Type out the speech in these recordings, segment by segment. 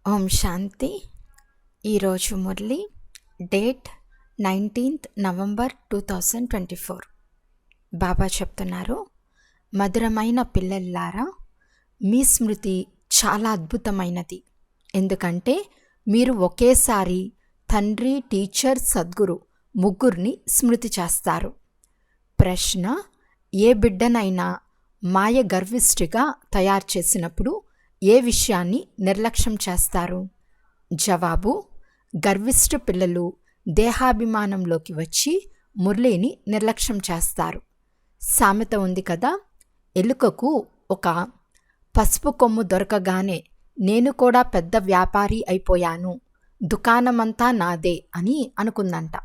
ఓం శాంతి. ఈరోజు Murali date 19th November 2024. బాబా చెప్తున్నారు, మధురమైన పిల్లల్లారా, మీ స్మృతి చాలా అద్భుతమైనది. ఎందుకంటే మీరు ఒకేసారి తండ్రి, టీచర్, సద్గురు ముగ్గురిని స్మృతి చేస్తారు. ప్రశ్న: ఏ బిడ్డనైనా మాయ గర్విష్ఠిగా తయారు చేసినప్పుడు ఏ విషయాన్ని నిర్లక్ష్యం చేస్తారు? జవాబు: గర్విష్ఠ పిల్లలు దేహాభిమానంలోకి వచ్చి మురళిని నిర్లక్ష్యం చేస్తారు. సామెత ఉంది కదా, ఎలుకకు ఒక పసుపు కొమ్ము దొరకగానే నేను కూడా పెద్ద వ్యాపారి అయిపోయాను, దుకాణమంతా నాదే అని అనుకుందంట.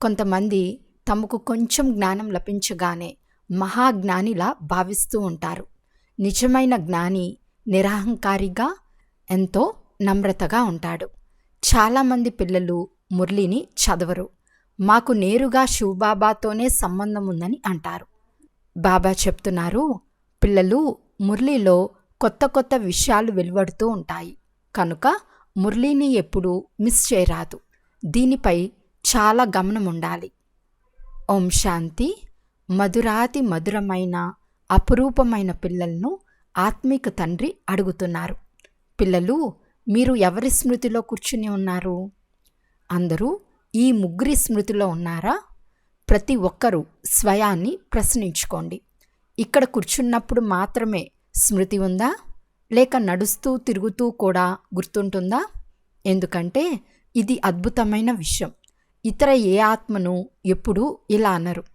కొంతమంది తమకు కొంచెం జ్ఞానం లభించగానే మహాజ్ఞానిలా భావిస్తూ ఉంటారు. నిజమైన జ్ఞాని నిరహంకారిగా, ఎంతో నమ్రతగా ఉంటాడు. చాలామంది పిల్లలు మురళిని చదవరు. మాకు నేరుగా శివబాబాతోనే సంబంధం ఉందని అంటారు. బాబా చెప్తున్నారు, పిల్లలు, మురళిలో కొత్త కొత్త విషయాలు వెలువడుతూ ఉంటాయి కనుక మురళిని ఎప్పుడూ మిస్ చేయరాదు. దీనిపై చాలా గమనం ఉండాలి. ఓం శాంతి. మధురాతి మధురమైన అపురూపమైన పిల్లలను ఆత్మిక తండ్రి అడుగుతున్నారు, పిల్లలు, మీరు ఎవరి స్మృతిలో కూర్చుని ఉన్నారు? అందరూ ఈ ముగ్గురి స్మృతిలో ఉన్నారా? ప్రతి ఒక్కరూ స్వయాన్ని ప్రశ్నించుకోండి. ఇక్కడ కూర్చున్నప్పుడు మాత్రమే స్మృతి ఉందా, లేక నడుస్తూ తిరుగుతూ కూడా గుర్తుంటుందా? ఎందుకంటే ఇది అద్భుతమైన విషయం. ఇతర ఏ ఆత్మను ఎప్పుడూ ఇలా అనరు.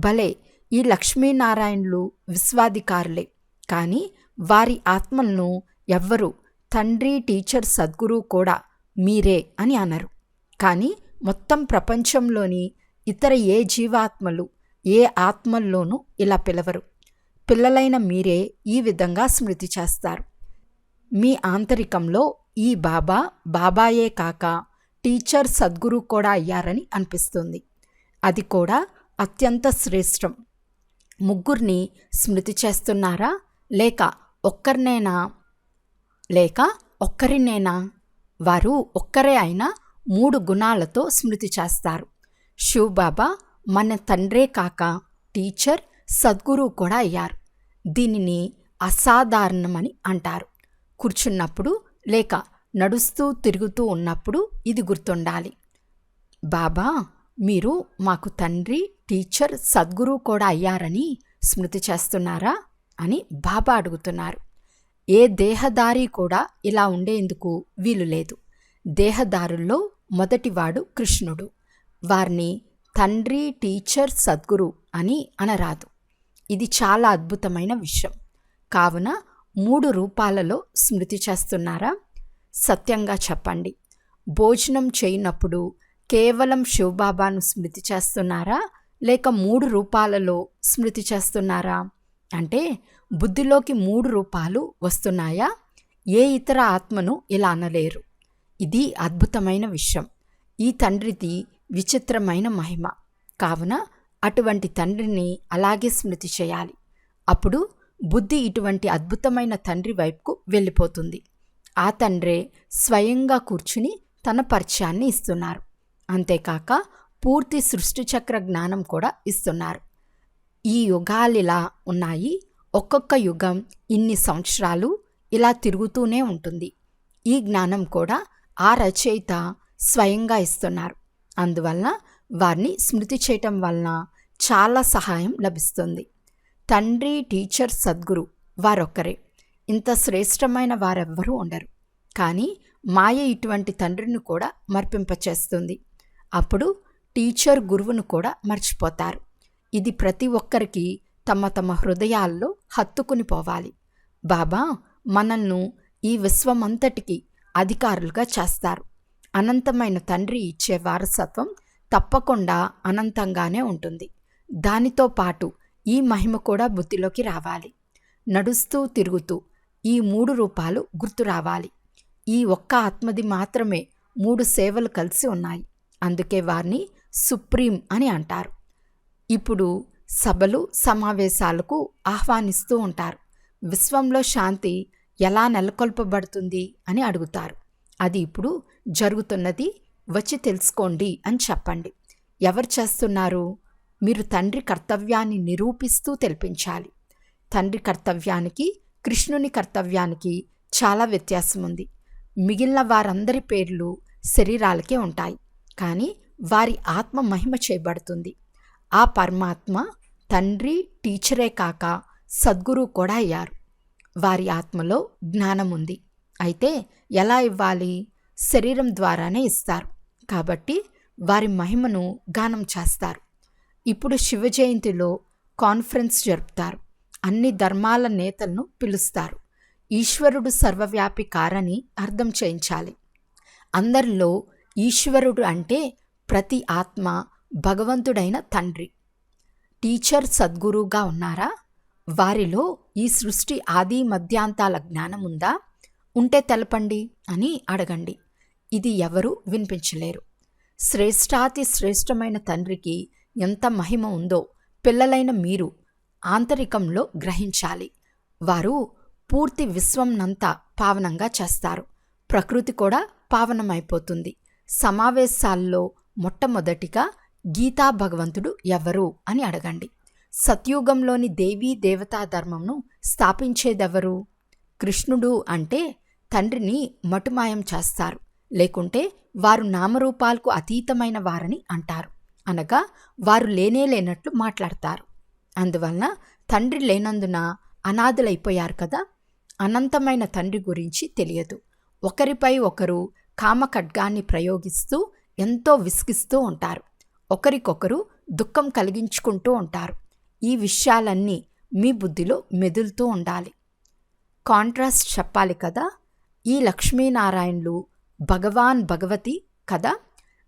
భలే, ఈ లక్ష్మీనారాయణులు విశ్వాధికారులే, కానీ వారి ఆత్మలను ఎవ్వరూ తండ్రి, టీచర్, సద్గురు కూడా మీరే అని అనరు. కానీ మొత్తం ప్రపంచంలోని ఇతర ఏ జీవాత్మలు, ఏ ఆత్మల్లోనూ ఇలా పిలవరు. పిల్లలైన మీరే ఈ విధంగా స్మృతి చేస్తారు. మీ ఆంతరికంలో ఈ బాబా బాబాయే కాక టీచర్, సద్గురు కూడా అయ్యారని అనిపిస్తుంది. అది కూడా అత్యంత శ్రేష్టం. ముగ్గురిని స్మృతి చేస్తున్నారా, లేక ఒక్కరినేనా? వారు ఒక్కరే అయినా 3 గుణాలతో స్మృతి చేస్తారు. శివబాబా మన తండ్రే కాక టీచర్, సద్గురు కూడా అయ్యారు. దీనిని అసాధారణమని అంటారు. కూర్చున్నప్పుడు లేక నడుస్తూ తిరుగుతూ ఉన్నప్పుడు ఇది గుర్తుండాలి. బాబా, మీరు మాకు తండ్రి, టీచర్, సద్గురు కూడా అయ్యారని స్మృతి చేస్తున్నారా అని బాబా అడుగుతున్నారు. ఏ దేహదారి కూడా ఇలా ఉండేందుకు వీలు లేదు. దేహదారుల్లో మొదటివాడు కృష్ణుడు. వారిని తండ్రి, టీచర్, సద్గురు అని అనరాదు. ఇది చాలా అద్భుతమైన విషయం. కావున 3 రూపాలలో స్మృతి చేస్తున్నారా? సత్యంగా చెప్పండి. భోజనం చేయనప్పుడు కేవలం శివబాబాను స్మృతి చేస్తున్నారా, లేక 3 రూపాలలో స్మృతి చేస్తున్నారా? అంటే బుద్ధిలోకి 3 రూపాలు వస్తున్నాయా? ఏ ఇతర ఆత్మను ఇలా అనలేరు. ఇది అద్భుతమైన విషయం. ఈ తండ్రిది విచిత్రమైన మహిమ. కావున అటువంటి తండ్రిని అలాగే స్మృతి చేయాలి. అప్పుడు బుద్ధి ఇటువంటి అద్భుతమైన తండ్రి వైపుకు వెళ్ళిపోతుంది. ఆ తండ్రే స్వయంగా కూర్చుని తన పరిచయాన్ని ఇస్తున్నారు. అంతేకాక పూర్తి సృష్టి చక్ర జ్ఞానం కూడా ఇస్తున్నారు. ఈ యుగాలిలా ఉన్నాయి. ఒక్కొక్క యుగం ఇన్ని సంవత్సరాలు ఇలా తిరుగుతూనే ఉంటుంది. ఈ జ్ఞానం కూడా ఆ రచయిత స్వయంగా ఇస్తున్నారు. అందువలన వారిని స్మృతి చేయటం వలన చాలా సహాయం లభిస్తుంది. తండ్రి, టీచర్, సద్గురు వారొక్కరే. ఇంత శ్రేష్టమైన వారెవ్వరూ ఉండరు. కానీ మాయ ఇటువంటి తండ్రిని కూడా మర్పింపచేస్తుంది. అప్పుడు టీచర్, గురువును కూడా మర్చిపోతారు. ఇది ప్రతి ఒక్కరికి తమ తమ హృదయాల్లో హత్తుకుని పోవాలి. బాబా మనల్ని ఈ విశ్వమంతటికి అధికారులుగా చేస్తారు. అనంతమైన తండ్రి ఇచ్చే వారసత్వం తప్పకుండా అనంతంగానే ఉంటుంది. దానితో పాటు ఈ మహిమ కూడా బుద్ధిలోకి రావాలి. నడుస్తూ తిరుగుతూ ఈ 3 రూపాలు గుర్తు రావాలి. ఈ ఒక్క ఆత్మది మాత్రమే 3 సేవలు కలిసి ఉన్నాయి. అందుకే వారిని సుప్రీం అని అంటారు. ఇప్పుడు సభలు, సమావేశాలకు ఆహ్వానిస్తూ ఉంటారు. విశ్వంలో శాంతి ఎలా నెలకొల్పబడుతుంది అని అడుగుతారు. అది ఇప్పుడు జరుగుతున్నది, వచ్చి తెలుసుకోండి అని చెప్పండి. ఎవరు చేస్తున్నారు? మీరు తండ్రి కర్తవ్యాన్ని నిరూపిస్తూ తెలిపించాలి. తండ్రి కర్తవ్యానికి, కృష్ణుని కర్తవ్యానికి చాలా వ్యత్యాసం ఉంది. మిగిలిన వారందరి పేర్లు శరీరాలకే ఉంటాయి, కానీ వారి ఆత్మ మహిమ చేయబడుతుంది. ఆ పరమాత్మ తండ్రి, టీచరే కాక సద్గురువు కూడా అయ్యారు. వారి ఆత్మలో జ్ఞానం ఉంది. అయితే ఎలా ఇవ్వాలి? శరీరం ద్వారానే ఇస్తారు. కాబట్టి వారి మహిమను గానం చేస్తారు. ఇప్పుడు శివ జయంతిలో కాన్ఫరెన్స్ జరుపుతారు. అన్ని ధర్మాల నేతలను పిలుస్తారు. ఈశ్వరుడు సర్వవ్యాపి కారని అర్థం చేయించాలి. అందరిలో ఈశ్వరుడు అంటే ప్రతి ఆత్మ భగవంతుడైన తండ్రి. టీచర్ సద్గురువుగా ఉన్నారా? వారిలో ఈ సృష్టి ఆది మధ్యాంతాల జ్ఞానం ఉందా? ఉంటే తెలపండి అని అడగండి. ఇది ఎవరు వినిపించలేరు. శ్రేష్టాతి శ్రేష్టమైన తండ్రికి ఎంత మహిమ ఉందో పిల్లలైన మీరు ఆంతరికంలో గ్రహించాలి. వారు పూర్తి విశ్వంనంతా పావనంగా చేస్తారు. ప్రకృతి కూడా పావనమైపోతుంది. సమావేశాల్లో మొట్టమొదటిగా గీతా భగవంతుడు ఎవరు అని అడగండి. సత్యుగంలోని దేవీ దేవతా ధర్మంను స్థాపించేదెవరు? కృష్ణుడు అంటే తండ్రిని మటుమాయం చేస్తారు. లేకుంటే వారు నామరూపాలకు అతీతమైన వారని అంటారు. అనగా వారు లేనేలేనట్లు మాట్లాడతారు. అందువలన తండ్రి లేనందున అనాథులైపోయారు కదా. అనంతమైన తండ్రి గురించి తెలియదు. ఒకరిపై ఒకరు కామఖడ్గాన్ని ప్రయోగిస్తూ ఎంతో విసిగిస్తూ ఉంటారు. ఒకరికొకరు దుఃఖం కలిగించుకుంటూ ఉంటారు. ఈ విషయాలన్నీ మీ బుద్ధిలో మెదులుతూ ఉండాలి. కాంట్రాస్ట్ చెప్పాలి కదా. ఈ లక్ష్మీనారాయణులు భగవాన్ భగవతి కదా.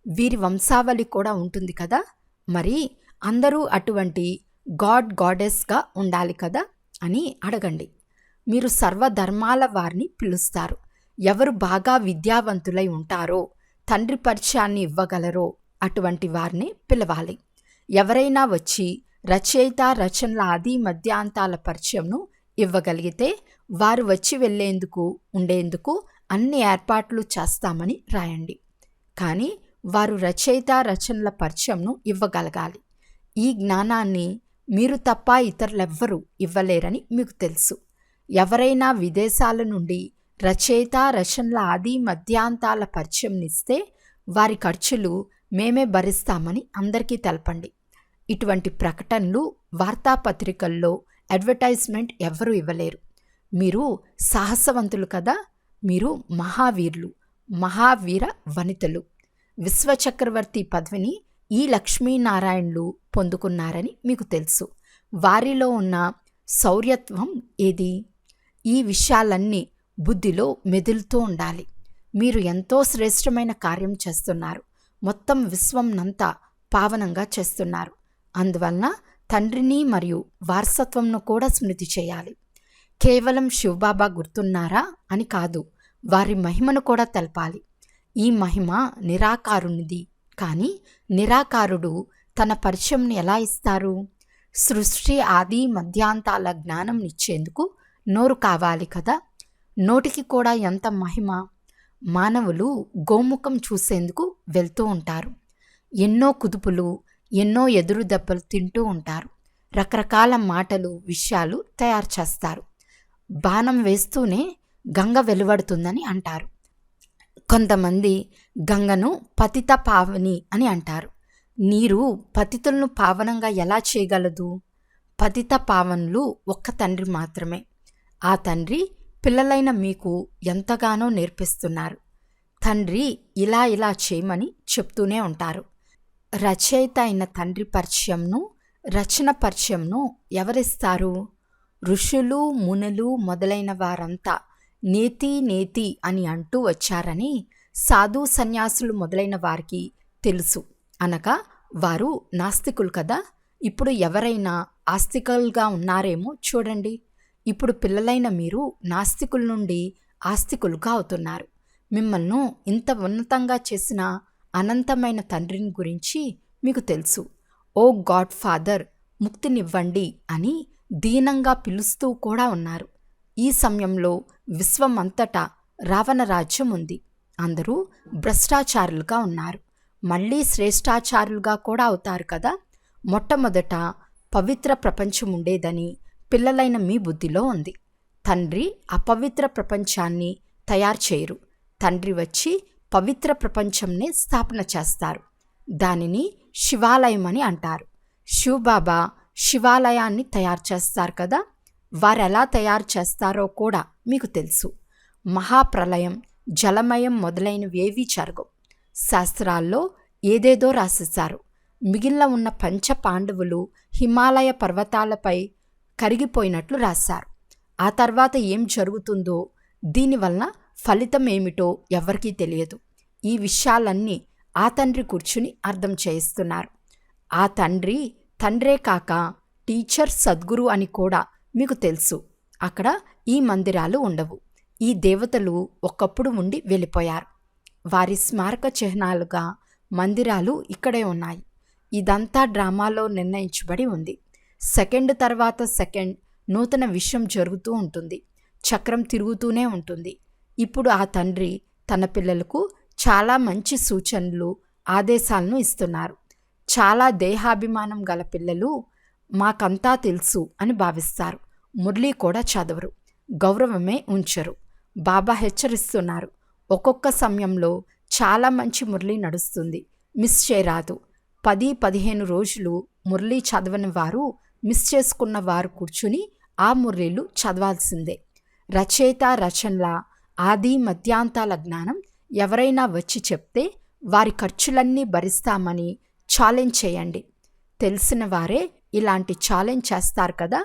వీరి వంశావళి కూడా ఉంటుంది కదా. మరి అందరూ అటువంటి గాడ్ గాడెస్గా ఉండాలి కదా అని అడగండి. మీరు సర్వధర్మాల వారిని పిలుస్తారు. ఎవరు బాగా విద్యావంతులై ఉంటారో, తండ్రి పరిచయాన్ని ఇవ్వగలరో అటువంటి వారిని పిలవాలి. ఎవరైనా వచ్చి రచయిత రచనల ఆది మధ్యాంతాల పరిచయంను ఇవ్వగలిగితే వారు వచ్చి వెళ్ళేందుకు ఉండేందుకు అన్ని ఏర్పాట్లు చేస్తామని రాయండి. కానీ వారు రచయిత రచనల పరిచయంను ఇవ్వగలగాలి. ఈ జ్ఞానాన్ని మీరు తప్ప ఇతరులెవ్వరూ ఇవ్వలేరని మీకు తెలుసు. ఎవరైనా విదేశాల నుండి రచయిత రచనల ఆది మధ్యాంతాల పరిచయంనిస్తే వారి ఖర్చులు మేమే భరిస్తామని అందరికీ తెలపండి. ఇటువంటి ప్రకటనలు వార్తాపత్రికల్లో అడ్వర్టైజ్మెంట్ ఎవ్వరూ ఇవ్వలేరు. మీరు సాహసవంతులు కదా. మీరు మహావీరులు, మహావీర వనితలు. విశ్వచక్రవర్తి పదవిని ఈ లక్ష్మీనారాయణులు పొందుకున్నారని మీకు తెలుసు. వారిలో ఉన్న శౌర్యత్వం ఏది? ఈ విషయాలన్నీ బుద్ధిలో మెదులుతూ ఉండాలి. మీరు ఎంతో శ్రేష్టమైన కార్యం చేస్తున్నారు. మొత్తం విశ్వంనంతా పావనంగా చేస్తున్నారు. అందువలన తండ్రిని మరియు వారసత్వంను కూడా స్మృతి చేయాలి. కేవలం శివబాబా గుర్తున్నారా అని కాదు, వారి మహిమను కూడా తెలపాలి. ఈ మహిమ నిరాకారునిది. కానీ నిరాకారుడు తన పరిచయంని ఎలా ఇస్తారు? సృష్టి ఆది మధ్యాంతాల జ్ఞానం ఇచ్చేందుకు నోరు కావాలి కదా. నోటికి కూడా ఎంత మహిమ. మానవులు గోముఖం చూసేందుకు వెళ్తూ ఉంటారు. ఎన్నో కుదుపులు, ఎన్నో ఎదురు దెబ్బలు తింటూ ఉంటారు. రకరకాల మాటలు, విషయాలు తయారు చేస్తారు. బాణం వేస్తూనే గంగ వెలువడుతుందని అంటారు. కొంతమంది గంగను పతిత పావని అని అంటారు. నీరు పతితులను పావనంగా ఎలా చేయగలదు? పతిత పావనులు ఒక్క తండ్రి మాత్రమే. ఆ తండ్రి పిల్లలైన మీకు ఎంతగానో నేర్పిస్తున్నారు. తండ్రి ఇలా ఇలా చేయమని చెప్తూనే ఉంటారు. రచయిత అయిన తండ్రి పరిచయంను, రచన పరిచయంను ఎవరిస్తారు? ఋషులు, మునులు మొదలైన వారంతా నేతి నేతి అని అంటూ వచ్చారని సాధు సన్యాసులు మొదలైన వారికి తెలుసు. అనగా వారు నాస్తికులు కదా. ఇప్పుడు ఎవరైనా ఆస్తికులుగా ఉన్నారేమో చూడండి. ఇప్పుడు పిల్లలైన మీరు నాస్తికుల నుండి ఆస్తికులుగా అవుతున్నారు. మిమ్మల్ని ఇంత ఉన్నతంగా చేసిన అనంతమైన తండ్రిని గురించి మీకు తెలుసు. ఓ గాడ్ ఫాదర్, ముక్తినివ్వండి అని దీనంగా పిలుస్తూ కూడా ఉన్నారు. ఈ సమయంలో విశ్వమంతటా రావణ రాజ్యం ఉంది. అందరూ భ్రష్టాచారులుగా ఉన్నారు. మళ్ళీ శ్రేష్టాచారులుగా కూడా అవుతారు కదా. మొట్టమొదట పవిత్ర ప్రపంచం ఉండేదని పిల్లలైన మీ బుద్ధిలో ఉంది. తండ్రి అపవిత్ర ప్రపంచాన్ని తయారు చేయరు. తండ్రి వచ్చి పవిత్ర ప్రపంచంనే స్థాపన చేస్తారు. దానిని శివాలయం అని అంటారు. శివబాబా శివాలయాన్ని తయారు చేస్తారు కదా. వారెలా తయారు చేస్తారో కూడా మీకు తెలుసు. మహాప్రలయం, జలమయం మొదలైనవేవీ జరగవు. శాస్త్రాల్లో ఏదేదో రాసేశారు. మిగిలిన ఉన్న పంచ పాండవులు హిమాలయ పర్వతాలపై కరిగిపోయినట్లు రాశారు. ఆ తర్వాత ఏం జరుగుతుందో, దీనివలన ఫలితం ఏమిటో ఎవరికీ తెలియదు. ఈ విషయాలన్నీ ఆ తండ్రి కూర్చుని అర్థం చేయిస్తున్నారు. ఆ తండ్రే కాక టీచర్ సద్గురు అని కూడా మీకు తెలుసు. అక్కడ ఈ మందిరాలు ఉండవు. ఈ దేవతలు ఒకప్పుడు ఉండి వెళ్ళిపోయారు. వారి స్మారక చిహ్నాలుగా మందిరాలు ఇక్కడే ఉన్నాయి. ఇదంతా డ్రామాలో నిర్ణయించబడి ఉంది. సెకండ్ తర్వాత సెకండ్ నూతన విషయం జరుగుతూ ఉంటుంది. చక్రం తిరుగుతూనే ఉంటుంది. ఇప్పుడు ఆ తండ్రి తన పిల్లలకు చాలా మంచి సూచనలు, ఆదేశాలను ఇస్తున్నారు. చాలా దేహాభిమానం గల పిల్లలు మాకంతా తెలుసు అని భావిస్తారు. మురళి కూడా చదవరు, గౌరవమే ఉంచరు. బాబా హెచ్చరిస్తున్నారు, ఒక్కొక్క సమయంలో చాలా మంచి మురళి నడుస్తుంది, మిస్ చేయరాదు. 10-15 రోజులు మురళి చదవని వారు, మిస్ చేసుకున్న వారు కూర్చుని ఆ మురళీలు చదవాల్సిందే. రచయిత రచనల ఆది మధ్యాంతాల జ్ఞానం ఎవరైనా వచ్చి చెప్తే వారి ఖర్చులన్నీ భరిస్తామని ఛాలెంజ్ చేయండి. తెలిసిన వారే ఇలాంటి ఛాలెంజ్ చేస్తారు కదా.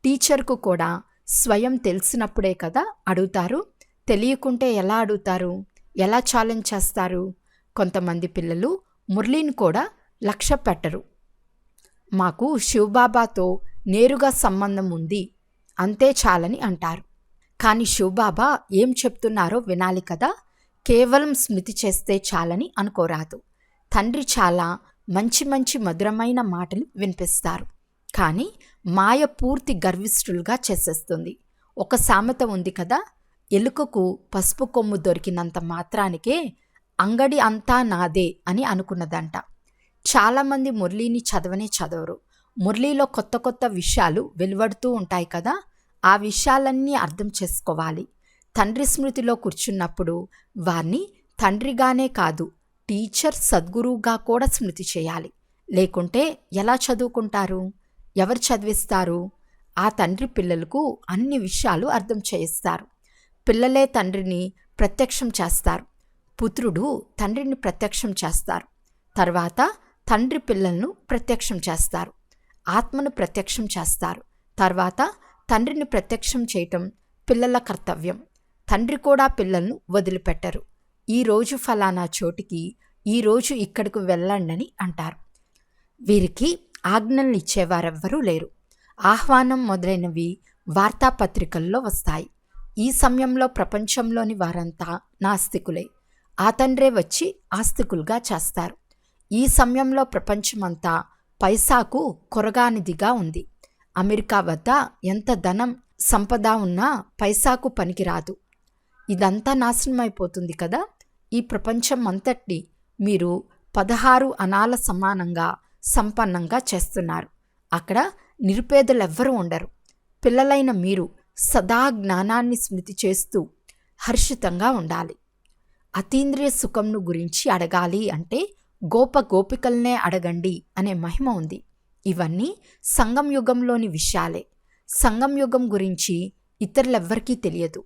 టీచర్కు కూడా స్వయం తెలిసినప్పుడే కదా అడుగుతారు. తెలియకుంటే ఎలా అడుగుతారు? ఎలా ఛాలెంజ్ చేస్తారు? కొంతమంది పిల్లలు మురళిని కూడా లక్ష్య పెట్టరు. మాకు శివబాబాతో నేరుగా సంబంధం ఉంది, అంతే చాలని అంటారు. కానీ శివబాబా ఏం చెప్తున్నారో వినాలి కదా. కేవలం స్మృతి చేస్తే చాలని అనుకోరాదు. తండ్రి చాలా మంచి మంచి మధురమైన మాటలు వినిపిస్తారు. కానీ మాయ పూర్తి గర్విష్ఠులుగా చేసేస్తుంది. ఒక సామెత ఉంది కదా, ఎలుకకు పసుపు కొమ్ము దొరికినంత మాత్రానికే అంగడి అంతా నాదే అని అనుకున్నదంట. చాలామంది మురళీని చదవరు. మురళీలో కొత్త కొత్త విషయాలు వెలువడుతూ ఉంటాయి కదా. ఆ విషయాలన్నీ అర్థం చేసుకోవాలి. తండ్రి స్మృతిలో కూర్చున్నప్పుడు వారిని తండ్రిగానే కాదు, టీచర్ సద్గురువుగా కూడా స్మృతి చేయాలి. లేకుంటే ఎలా చదువుకుంటారు? ఎవరు చదివిస్తారు? ఆ తండ్రి పిల్లలకు అన్ని విషయాలు అర్థం చేయిస్తారు. పిల్లలే తండ్రిని ప్రత్యక్షం చేస్తారు. పుత్రుడు తండ్రిని ప్రత్యక్షం చేస్తారు. తర్వాత తండ్రి పిల్లలను ప్రత్యక్షం చేస్తారు. ఆత్మను ప్రత్యక్షం చేస్తారు. తర్వాత తండ్రిని ప్రత్యక్షం చేయటం పిల్లల కర్తవ్యం. తండ్రి కూడా పిల్లలను వదిలిపెట్టరు. ఈరోజు ఫలానా చోటికి, ఈరోజు ఇక్కడికి వెళ్ళండని అంటారు. వీరికి ఆజ్ఞలు ఇచ్చేవారెవ్వరూ లేరు. ఆహ్వానం మొదలైనవి వార్తాపత్రికల్లో వస్తాయి. ఈ సమయంలో ప్రపంచంలోని వారంతా నాస్తికులే. ఆ తండ్రే వచ్చి ఆస్తికులుగా చేస్తారు. ఈ సమయంలో ప్రపంచమంతా పైసాకు కొరగానిదిగా ఉంది. అమెరికా వద్ద ఎంత ధనం సంపద ఉన్నా పైసాకు పనికిరాదు. ఇదంతా నాశనమైపోతుంది కదా. ఈ ప్రపంచం అంతటిని మీరు 16 అణాల సమానంగా సంపన్నంగా చేస్తున్నారు. అక్కడ నిరుపేదలెవ్వరూ ఉండరు. పిల్లలైన మీరు సదా జ్ఞానాన్ని స్మృతి చేస్తూ హర్షితంగా ఉండాలి. అతీంద్రియ సుఖంను గురించి అడగాలి అంటే గోపికల్నే అడగండి అనే మహిమ ఉంది. ఇవన్నీ సంగం యుగంలోని విషయాలే. సంగం యుగం గురించి ఇతరులెవ్వరికీ తెలియదు.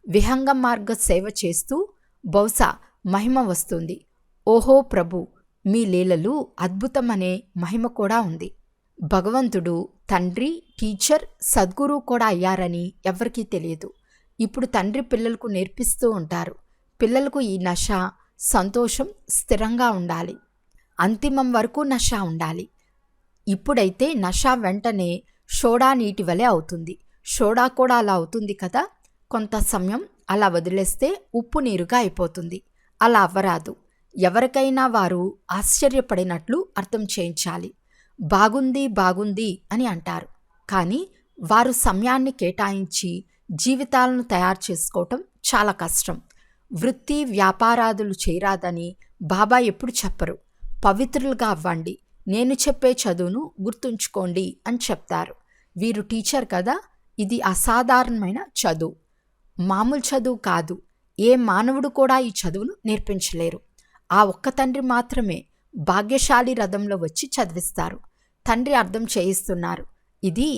విహంగ మార్గ సేవ చేస్తూ బహుశా మహిమ వస్తుంది. ఓహో ప్రభు, మీ లీలలు అద్భుతమనే మహిమ కూడా ఉంది. భగవంతుడు తండ్రి, టీచర్, సద్గురు కూడా అయ్యారని ఎవరికీ తెలియదు. ఇప్పుడు తండ్రి పిల్లలకు నేర్పిస్తూ ఉంటారు. పిల్లలకు ఈ నశ, సంతోషం స్థిరంగా ఉండాలి. అంతిమం వరకు నశ ఉండాలి. ఇప్పుడైతే నశ వెంటనే సోడా నీటి వలె అవుతుంది. సోడా కూడా అలా అవుతుంది కదా. కొంత సమయం అలా వదిలేస్తే ఉప్పు నీరుగా అయిపోతుంది. అలా అవ్వరాదు. ఎవరికైనా వారు ఆశ్చర్యపడినట్లు అర్థం చేయించాలి. బాగుంది బాగుంది అని అంటారు. కానీ వారు సమయాన్ని కేటాయించి జీవితాలను తయారు చేసుకోవటం చాలా కష్టం. వృత్తి వ్యాపారాదులు చేయరాదని బాబా ఎప్పుడు చెప్పరు. పవిత్రులుగా అవ్వండి, నేను చెప్పే చదువును గుర్తుంచుకోండి అని చెప్తారు. వీరు టీచర్ కదా, ఇది అసాధారణమైన చదువు, మామూలు చదువు కాదు. ఏ మానవుడు కూడా ఈ చదువును నేర్పించలేరు. ఆ ఒక్క తండ్రి మాత్రమే భాగ్యశాలి రథంలో వచ్చి చదివిస్తారు. తండ్రి అర్థం చేయిస్తున్నారు. ఇది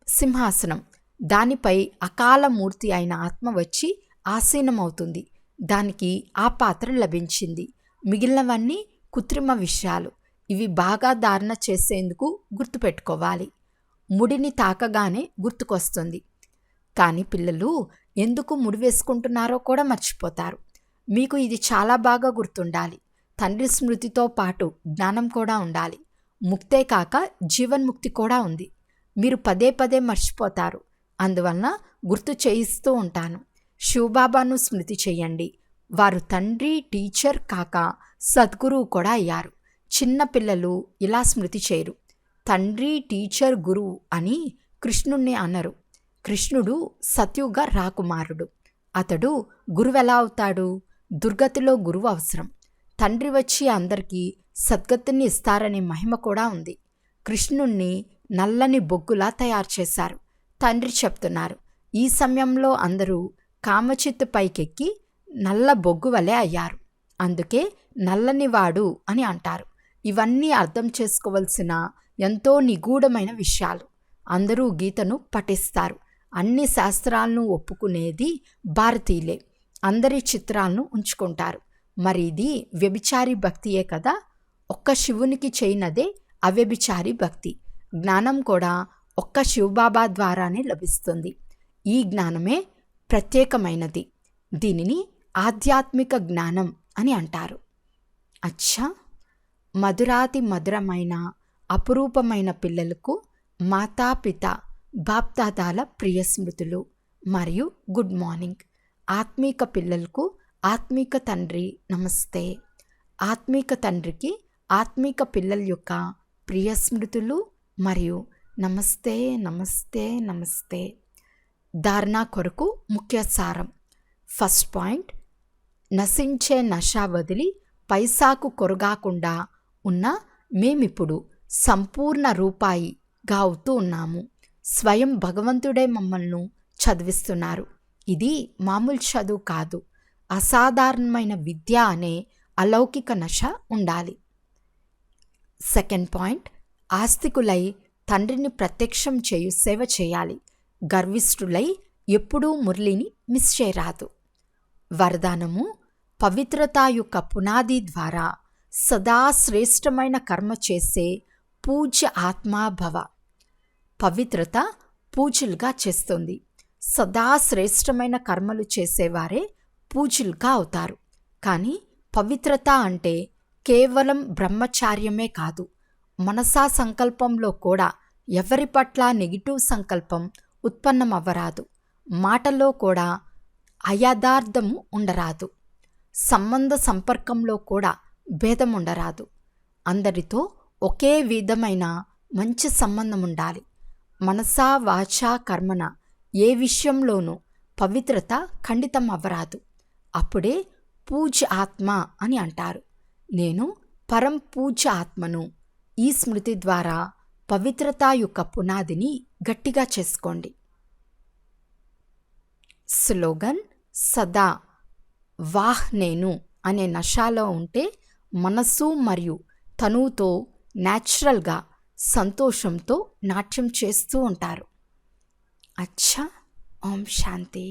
సింహాసనం, దానిపై అకాల మూర్తి అయిన ఆత్మ వచ్చి ఆసీనమవుతుంది. దానికి ఆ పాత్ర లభించింది. మిగిలినవన్నీ కృత్రిమ విషయాలు. ఇవి బాగా ధారణ చేసేందుకు గుర్తుపెట్టుకోవాలి. ముడిని తాకగానే గుర్తుకొస్తుంది. కానీ పిల్లలు ఎందుకు ముడి వేసుకుంటున్నారో కూడా మర్చిపోతారు. మీకు ఇది చాలా బాగా గుర్తుండాలి. తండ్రి స్మృతితో పాటు జ్ఞానం కూడా ఉండాలి. ముక్తే కాక జీవన్ముక్తి కూడా ఉంది. మీరు పదే పదే మర్చిపోతారు. అందువలన గుర్తు చేయిస్తూ ఉంటాను. శివబాబాను స్మృతి చెయ్యండి. వారు తండ్రి, టీచర్ కాక సద్గురువు కూడా అయ్యారు. చిన్న పిల్లలు ఇలా స్మృతి చేయరు. తండ్రి, టీచర్, గురువు అని కృష్ణుణ్ణి అనరు. కృష్ణుడు సత్యుగ రాకుమారుడు. అతడు గురువెలా అవుతాడు? దుర్గతిలో గురువు అవసరం. తండ్రి వచ్చి అందరికీ సద్గతిని ఇస్తారనే మహిమ కూడా ఉంది. కృష్ణుణ్ణి నల్లని బొగ్గులా తయారు చేశారు. తండ్రి చెప్తున్నారు, ఈ సమయంలో అందరూ కామచిత్తు పైకెక్కి నల్ల బొగ్గు వలె అయ్యారు. అందుకే నల్లనివాడు అని అంటారు. ఇవన్నీ అర్థం చేసుకోవలసిన ఎంతో నిగూఢమైన విషయాలు. అందరూ గీతను పఠిస్తారు. అన్ని శాస్త్రాలను ఒప్పుకునేది భారతీయులే. అందరి చిత్రాలను ఉంచుకుంటారు. మరి ఇది వ్యభిచారి భక్తియే కదా. ఒక్క శివునికి చేయనదే అవ్యభిచారి భక్తి. జ్ఞానం కూడా ఒక్క శివబాబా ద్వారానే లభిస్తుంది. ఈ జ్ఞానమే ప్రత్యేకమైనది. దీనిని ఆధ్యాత్మిక జ్ఞానం అని అంటారు. అచ్చా, మధురాతి మధురమైన అపురూపమైన పిల్లలకు మాతాపిత బాప్దాదాల ప్రియ స్మృతులు మరియు గుడ్ మార్నింగ్. ఆత్మీక పిల్లలకు ఆత్మీక తండ్రి నమస్తే. ఆత్మీక తండ్రికి ఆత్మీక పిల్లల యొక్క ప్రియ స్మృతులు మరియు నమస్తే నమస్తే నమస్తే. ధారణ కొరకు ముఖ్య సారం. ఫస్ట్ పాయింట్, నశించే నష వదిలి పైసాకు కొరగాకుండా ఉన్న మేమిప్పుడు సంపూర్ణ రూపాయిగా అవుతూ ఉన్నాము. స్వయం భగవంతుడే మమ్మల్ని చదివిస్తున్నారు. ఇది మామూలు చదువు కాదు, అసాధారణమైన విద్య అనే అలౌకిక నష ఉండాలి. సెకండ్ పాయింట్, ఆస్తికులై తండ్రిని ప్రత్యక్షం చేయు సేవ చేయాలి. గర్విష్ఠులై ఎప్పుడూ మురళిని మిస్ చేయరాదు. వరదానము, పవిత్రత యొక్క పునాది ద్వారా సదా శ్రేష్టమైన కర్మ చేసే పూజ్య ఆత్మాభవ. పవిత్రత పూజలుగా చేస్తుంది. సదా శ్రేష్టమైన కర్మలు చేసేవారే పూజలుగా అవుతారు. కానీ పవిత్రత అంటే కేవలం బ్రహ్మచార్యమే కాదు. మనసా సంకల్పంలో కూడా ఎవరి పట్ల నెగిటివ్ సంకల్పం ఉత్పన్నమవ్వరాదు. మాటలో కూడా అయథార్థము ఉండరాదు. సంబంధ సంపర్కంలో కూడా భేదం ఉండరాదు. అందరితో ఒకే విధమైన మంచి సంబంధం ఉండాలి. మనసా వాచా కర్మన ఏ విషయంలోనూ పవిత్రత ఖండితం అవ్వరాదు. అప్పుడే పూజ్య ఆత్మ అని అంటారు. నేను పరం పూజ్య ఆత్మను. ఈ స్మృతి ద్వారా పవిత్రత యొక్క పునాదిని గట్టిగా చేసుకోండి. స్లోగన్, సదా వాహ్ నేను అనే నషాలో ఉంటే మనసు మరియు తనువుతో న్యాచురల్గా సంతోషంతో నాట్యం చేస్తూ ఉంటారు. అచ్చా, ఓం శాంతి.